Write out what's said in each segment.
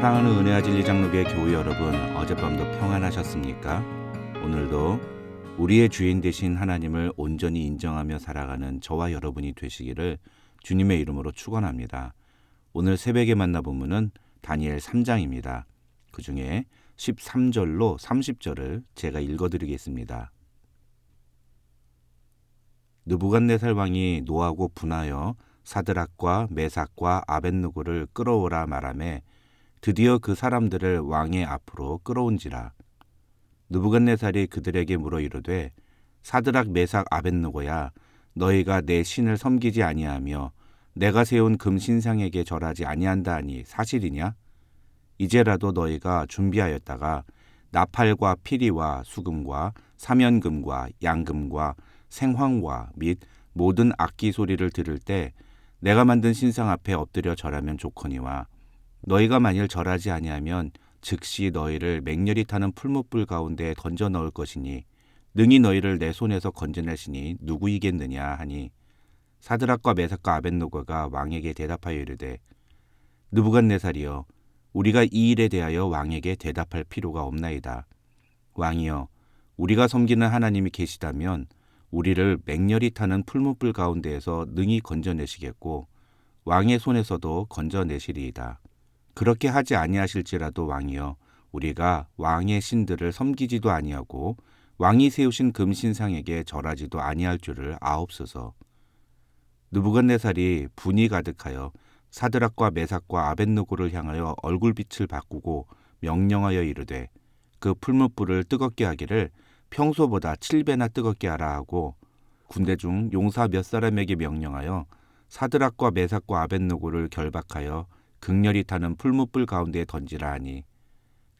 사랑하는 은혜와 진리 장로교회 교우 여러분, 어젯밤도 평안하셨습니까? 오늘도 우리의 주인 되신 하나님을 온전히 인정하며 살아가는 저와 여러분이 되시기를 주님의 이름으로 축원합니다. 오늘 새벽에 만나 본문은 다니엘 3장입니다. 그 중에 13절로 30절을 제가 읽어드리겠습니다. 느부갓네살 왕이 노하고 분하여 사드락과 메삭과 아벳느고를 끌어오라 말하매 드디어 그 사람들을 왕의 앞으로 끌어온지라. 느부갓네살이 그들에게 물어 이르되 사드락 메삭 아벳느고야, 너희가 내 신을 섬기지 아니하며 내가 세운 금신상에게 절하지 아니한다 하니 사실이냐? 이제라도 너희가 준비하였다가 나팔과 피리와 수금과 사면금과 양금과 생황과 및 모든 악기 소리를 들을 때 내가 만든 신상 앞에 엎드려 절하면 좋거니와, 너희가 만일 절하지 아니하면 즉시 너희를 맹렬히 타는 풀무불 가운데 던져 넣을 것이니 능히 너희를 내 손에서 건져내시니 누구이겠느냐 하니, 사드락과 메삭과 아벳느고가 왕에게 대답하여 이르되 느부갓네살이여, 우리가 이 일에 대하여 왕에게 대답할 필요가 없나이다. 왕이여, 우리가 섬기는 하나님이 계시다면 우리를 맹렬히 타는 풀무불 가운데에서 능히 건져내시겠고 왕의 손에서도 건져내시리이다. 그렇게 하지 아니하실지라도 왕이여, 우리가 왕의 신들을 섬기지도 아니하고 왕이 세우신 금신상에게 절하지도 아니할 줄을 아옵소서. 느부갓네살이 분이 가득하여 사드락과 메삭과 아벳느고를 향하여 얼굴빛을 바꾸고 명령하여 이르되 그 풀무불을 뜨겁게 하기를 평소보다 7배나 뜨겁게 하라 하고, 군대 중 용사 몇 사람에게 명령하여 사드락과 메삭과 아벳느고를 결박하여 극렬히 타는 풀무불 가운데에 던지라 하니,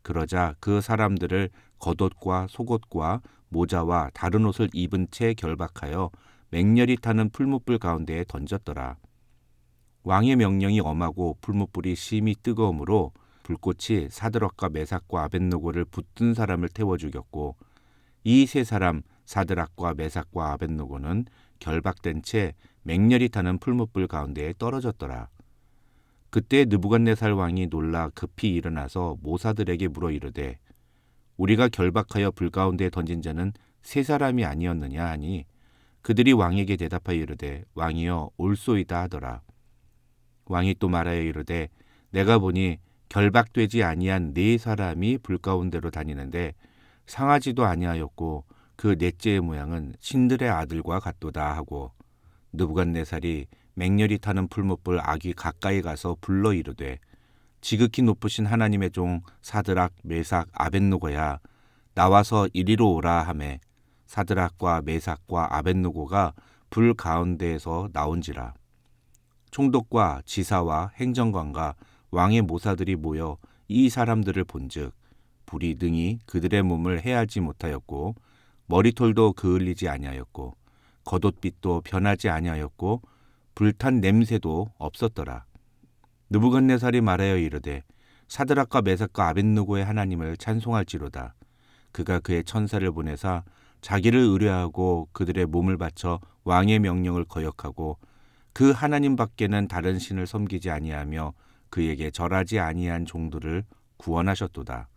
그러자 그 사람들을 겉옷과 속옷과 모자와 다른 옷을 입은 채 결박하여 맹렬히 타는 풀무불 가운데에 던졌더라. 왕의 명령이 엄하고 풀무불이 심히 뜨거우므로 불꽃이 사드락과 메삭과 아벳느고를 붙든 사람을 태워 죽였고, 이 세 사람 사드락과 메삭과 아벳느고는 결박된 채 맹렬히 타는 풀무불 가운데에 떨어졌더라. 그때 느부갓네살 왕이 놀라 급히 일어나서 모사들에게 물어 이르되 우리가 결박하여 불 가운데에 던진 자는 세 사람이 아니었느냐 하니, 그들이 왕에게 대답하여 이르되 왕이여, 옳소이다 하더라. 왕이 또 말하여 이르되 내가 보니 결박되지 아니한 네 사람이 불 가운데로 다니는데 상하지도 아니하였고 그 넷째의 모양은 신들의 아들과 같도다 하고, 느부갓네살이 맹렬히 타는 풀무불 아귀 가까이 가서 불러 이르되 지극히 높으신 하나님의 종 사드락 메삭 아벳느고야, 나와서 이리로 오라 하매 사드락과 메삭과 아벳느고가 불 가운데에서 나온지라. 총독과 지사와 행정관과 왕의 모사들이 모여 이 사람들을 본즉 불이 능히 그들의 몸을 해하지 못하였고 머리털도 그을리지 아니하였고 겉옷빛도 변하지 아니하였고 불탄 냄새도 없었더라. 느부갓네살이 말하여 이르되 사드락과 메삭과 아벳느고의 하나님을 찬송할지로다. 그가 그의 천사를 보내사 자기를 의뢰하고 그들의 몸을 바쳐 왕의 명령을 거역하고 그 하나님 밖에는 다른 신을 섬기지 아니하며 그에게 절하지 아니한 종들을 구원하셨도다.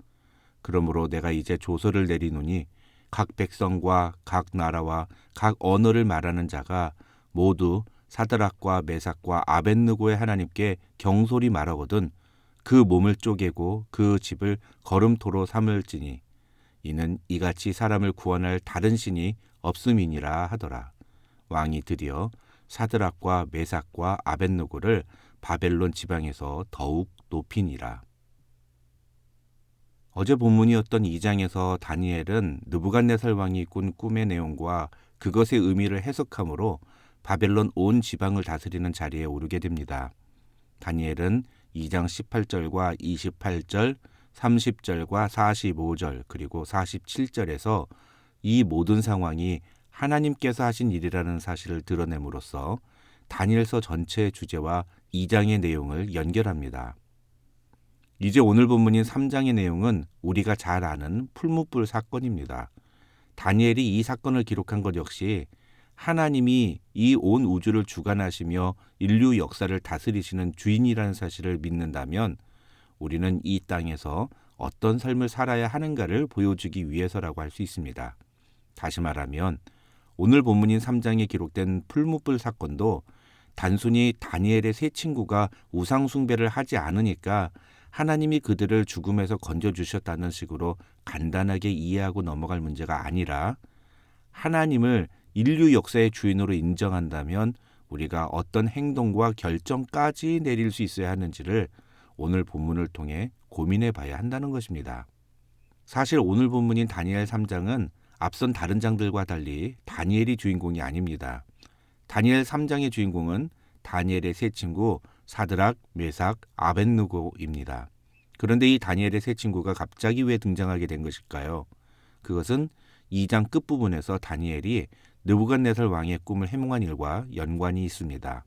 그러므로 내가 이제 조서를 내리노니 각 백성과 각 나라와 각 언어를 말하는 자가 모두 사드락과 메삭과 아벳느고의 하나님께 경솔히 말하거든 그 몸을 쪼개고 그 집을 거름토로 삼을지니, 이는 이같이 사람을 구원할 다른 신이 없음이니라 하더라. 왕이 드디어 사드락과 메삭과 아벳느고를 바벨론 지방에서 더욱 높이니라. 어제 본문이었던 2장에서 다니엘은 느부갓네살 왕이 꾼 꿈의 내용과 그것의 의미를 해석함으로 바벨론 온 지방을 다스리는 자리에 오르게 됩니다. 다니엘은 2장 18절과 28절, 30절과 45절 그리고 47절에서 이 모든 상황이 하나님께서 하신 일이라는 사실을 드러냄으로써 다니엘서 전체의 주제와 2장의 내용을 연결합니다. 이제 오늘 본문인 3장의 내용은 우리가 잘 아는 풀무불 사건입니다. 다니엘이 이 사건을 기록한 것 역시 하나님이 이 온 우주를 주관하시며 인류 역사를 다스리시는 주인이라는 사실을 믿는다면 우리는 이 땅에서 어떤 삶을 살아야 하는가를 보여주기 위해서라고 할 수 있습니다. 다시 말하면 오늘 본문인 3장에 기록된 풀무불 사건도 단순히 다니엘의 세 친구가 우상 숭배를 하지 않으니까 하나님이 그들을 죽음에서 건져주셨다는 식으로 간단하게 이해하고 넘어갈 문제가 아니라, 하나님을 인류 역사의 주인으로 인정한다면 우리가 어떤 행동과 결정까지 내릴 수 있어야 하는지를 오늘 본문을 통해 고민해 봐야 한다는 것입니다. 사실 오늘 본문인 다니엘 3장은 앞선 다른 장들과 달리 다니엘이 주인공이 아닙니다. 다니엘 3장의 주인공은 다니엘의 세 친구 사드락, 메삭, 아벳느고입니다. 그런데 이 다니엘의 세 친구가 갑자기 왜 등장하게 된 것일까요? 그것은 2장 끝부분에서 다니엘이 느부갓네살 왕의 꿈을 해몽한 일과 연관이 있습니다.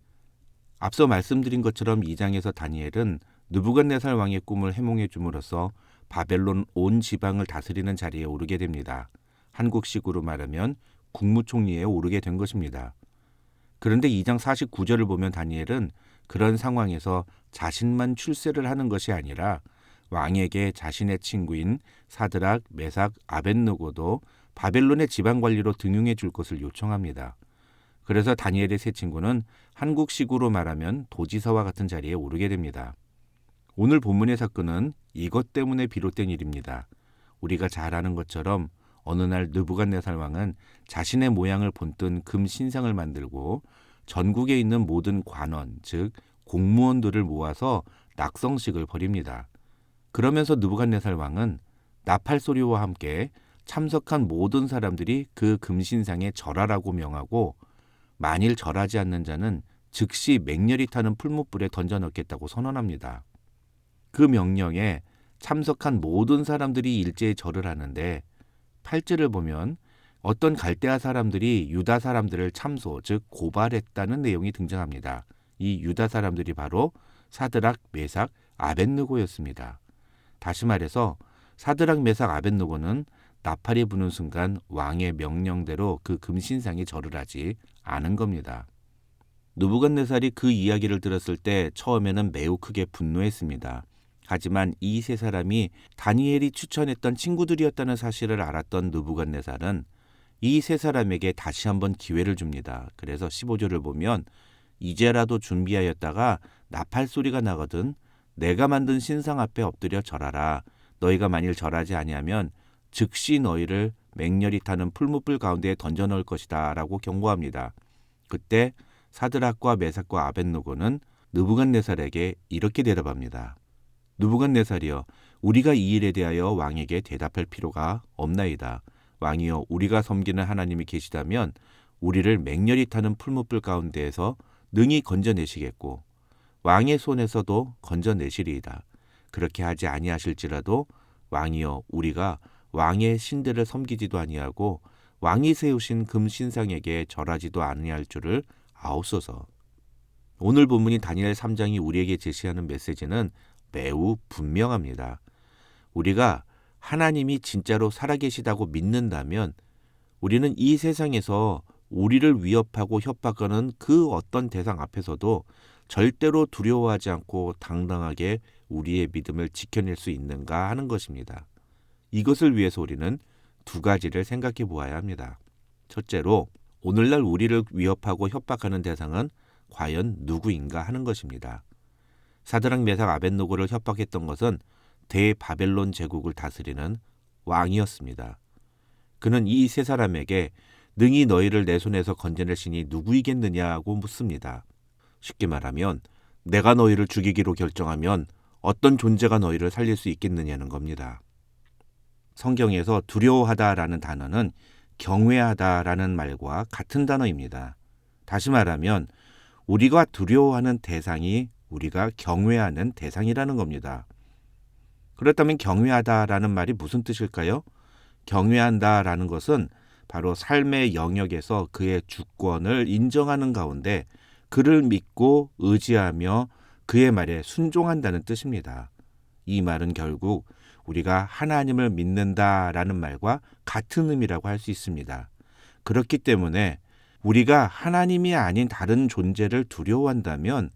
앞서 말씀드린 것처럼 2장에서 다니엘은 느부갓네살 왕의 꿈을 해몽해 줌으로써 바벨론 온 지방을 다스리는 자리에 오르게 됩니다. 한국식으로 말하면 국무총리에 오르게 된 것입니다. 그런데 2장 49절을 보면 다니엘은 그런 상황에서 자신만 출세를 하는 것이 아니라 왕에게 자신의 친구인 사드락, 메삭, 아벳느고도 바벨론의 지방관리로 등용해 줄 것을 요청합니다. 그래서 다니엘의 세 친구는 한국식으로 말하면 도지사와 같은 자리에 오르게 됩니다. 오늘 본문의 사건은 이것 때문에 비롯된 일입니다. 우리가 잘 아는 것처럼 어느 날 느부갓네살 왕은 자신의 모양을 본뜬 금 신상을 만들고 전국에 있는 모든 관원, 즉 공무원들을 모아서 낙성식을 벌입니다. 그러면서 느부갓네살 왕은 나팔 소리와 함께 참석한 모든 사람들이 그 금신상에 절하라고 명하고, 만일 절하지 않는 자는 즉시 맹렬히 타는 풀무불에 던져 넣겠다고 선언합니다. 그 명령에 참석한 모든 사람들이 일제히 절을 하는데, 8절을 보면 어떤 갈대아 사람들이 유다 사람들을 참소, 즉 고발했다는 내용이 등장합니다. 이 유다 사람들이 바로 사드락, 메삭, 아벳느고였습니다. 다시 말해서 사드락, 메삭, 아벳느고는 나팔이 부는 순간 왕의 명령대로 그 금신상에 절을 하지 않은 겁니다. 느부갓네살이 그 이야기를 들었을 때 처음에는 매우 크게 분노했습니다. 하지만 이 세 사람이 다니엘이 추천했던 친구들이었다는 사실을 알았던 느부갓네살은 이 세 사람에게 다시 한번 기회를 줍니다. 그래서 15절을 보면 이제라도 준비하였다가 나팔 소리가 나거든 내가 만든 신상 앞에 엎드려 절하라. 너희가 만일 절하지 아니하면 즉시 너희를 맹렬히 타는 풀무불 가운데에 던져 넣을 것이다 라고 경고합니다. 그때 사드락과 메삭과 아벳느고는 느부갓네살에게 이렇게 대답합니다. 느부갓네살이여, 우리가 이 일에 대하여 왕에게 대답할 필요가 없나이다. 왕이여, 우리가 섬기는 하나님이 계시다면 우리를 맹렬히 타는 풀무불 가운데에서 능히 건져내시겠고 왕의 손에서도 건져내시리이다. 그렇게 하지 아니하실지라도 왕이여, 우리가 왕의 신들을 섬기지도 아니하고 왕이 세우신 금신상에게 절하지도 아니할 줄을 아옵소서. 오늘 본문인 다니엘 3장이 우리에게 제시하는 메시지는 매우 분명합니다. 우리가 하나님이 진짜로 살아계시다고 믿는다면 우리는 이 세상에서 우리를 위협하고 협박하는 그 어떤 대상 앞에서도 절대로 두려워하지 않고 당당하게 우리의 믿음을 지켜낼 수 있는가 하는 것입니다. 이것을 위해서 우리는 두 가지를 생각해 보아야 합니다. 첫째로, 오늘날 우리를 위협하고 협박하는 대상은 과연 누구인가 하는 것입니다. 사드락, 메삭, 아벳느고를 협박했던 것은 대바벨론 제국을 다스리는 왕이었습니다. 그는 이 세 사람에게 능히 너희를 내 손에서 건져낼 신이 누구이겠느냐고 묻습니다. 쉽게 말하면 내가 너희를 죽이기로 결정하면 어떤 존재가 너희를 살릴 수 있겠느냐는 겁니다. 성경에서 두려워하다라는 단어는 경외하다라는 말과 같은 단어입니다. 다시 말하면 우리가 두려워하는 대상이 우리가 경외하는 대상이라는 겁니다. 그렇다면 경외하다라는 말이 무슨 뜻일까요? 경외한다라는 것은 바로 삶의 영역에서 그의 주권을 인정하는 가운데 그를 믿고 의지하며 그의 말에 순종한다는 뜻입니다. 이 말은 결국 우리가 하나님을 믿는다라는 말과 같은 의미라고 할 수 있습니다. 그렇기 때문에 우리가 하나님이 아닌 다른 존재를 두려워한다면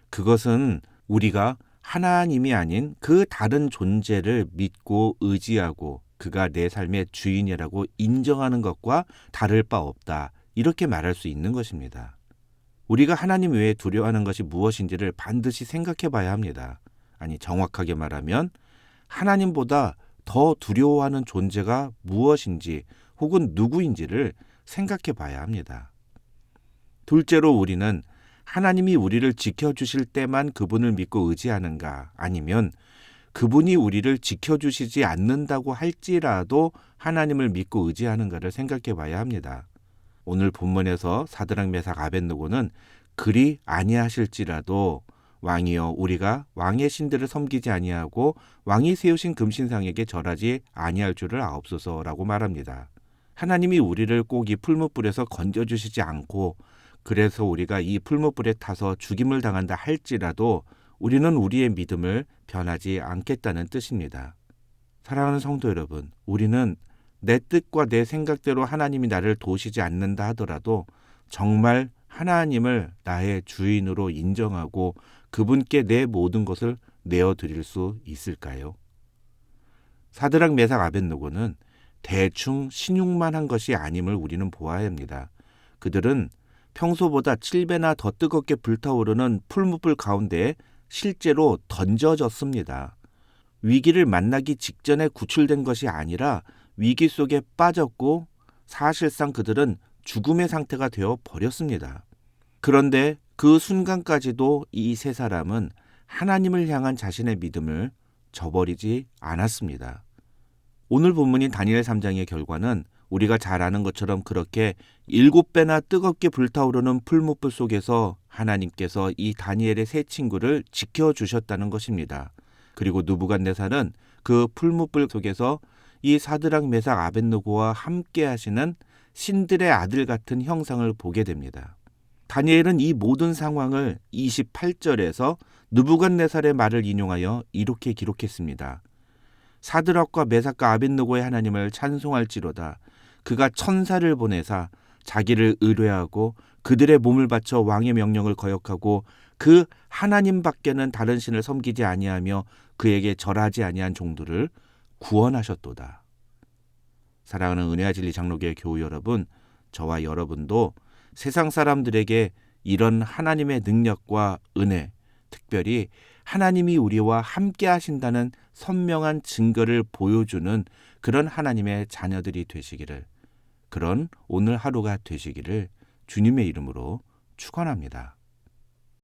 그것은 우리가 하나님이 아닌 그 다른 존재를 믿고 의지하고 그가 내 삶의 주인이라고 인정하는 것과 다를 바 없다. 이렇게 말할 수 있는 것입니다. 우리가 하나님 외에 두려워하는 것이 무엇인지를 반드시 생각해 봐야 합니다. 아니, 정확하게 말하면 하나님보다 더 두려워하는 존재가 무엇인지 혹은 누구인지를 생각해 봐야 합니다. 둘째로 우리는 하나님이 우리를 지켜주실 때만 그분을 믿고 의지하는가, 아니면 그분이 우리를 지켜주시지 않는다고 할지라도 하나님을 믿고 의지하는가를 생각해 봐야 합니다. 오늘 본문에서 사드락 메삭 아벳느고는 그리 아니하실지라도 왕이여 우리가 왕의 신들을 섬기지 아니하고 왕이 세우신 금신상에게 절하지 아니할 줄을 아옵소서라고 말합니다. 하나님이 우리를 꼭 이 풀무불에서 건져주시지 않고 그래서 우리가 이 풀무불에 타서 죽임을 당한다 할지라도 우리는 우리의 믿음을 변하지 않겠다는 뜻입니다. 사랑하는 성도 여러분, 우리는 내 뜻과 내 생각대로 하나님이 나를 도우시지 않는다 하더라도 정말 하나님을 나의 주인으로 인정하고 그분께 내 모든 것을 내어드릴 수 있을까요? 사드락 메삭 아벳느고는 대충 신용만 한 것이 아님을 우리는 보아야 합니다. 그들은 평소보다 7배나 더 뜨겁게 불타오르는 풀무불 가운데에 실제로 던져졌습니다. 위기를 만나기 직전에 구출된 것이 아니라 위기 속에 빠졌고 사실상 그들은 죽음의 상태가 되어 버렸습니다. 그런데 그 순간까지도 이 세 사람은 하나님을 향한 자신의 믿음을 저버리지 않았습니다. 오늘 본문인 다니엘 3장의 결과는 우리가 잘 아는 것처럼 그렇게 7배나 뜨겁게 불타오르는 풀무불 속에서 하나님께서 이 다니엘의 세 친구를 지켜주셨다는 것입니다. 그리고 느부갓네살은 그 풀무불 속에서 이 사드락 메삭 아벳느고와 함께 하시는 신들의 아들 같은 형상을 보게 됩니다. 다니엘은 이 모든 상황을 28절에서 느부갓네살의 말을 인용하여 이렇게 기록했습니다. 사드락과 메삭과 아벳느고의 하나님을 찬송할지로다. 그가 천사를 보내사 자기를 의뢰하고 그들의 몸을 바쳐 왕의 명령을 거역하고 그 하나님밖에는 다른 신을 섬기지 아니하며 그에게 절하지 아니한 종들을 구원하셨도다. 사랑하는 은혜와 진리 장로교회 교우 여러분, 저와 여러분도 세상 사람들에게 이런 하나님의 능력과 은혜, 특별히 하나님이 우리와 함께 하신다는 선명한 증거를 보여주는 그런 하나님의 자녀들이 되시기를, 그런 오늘 하루가 되시기를 주님의 이름으로 축원합니다.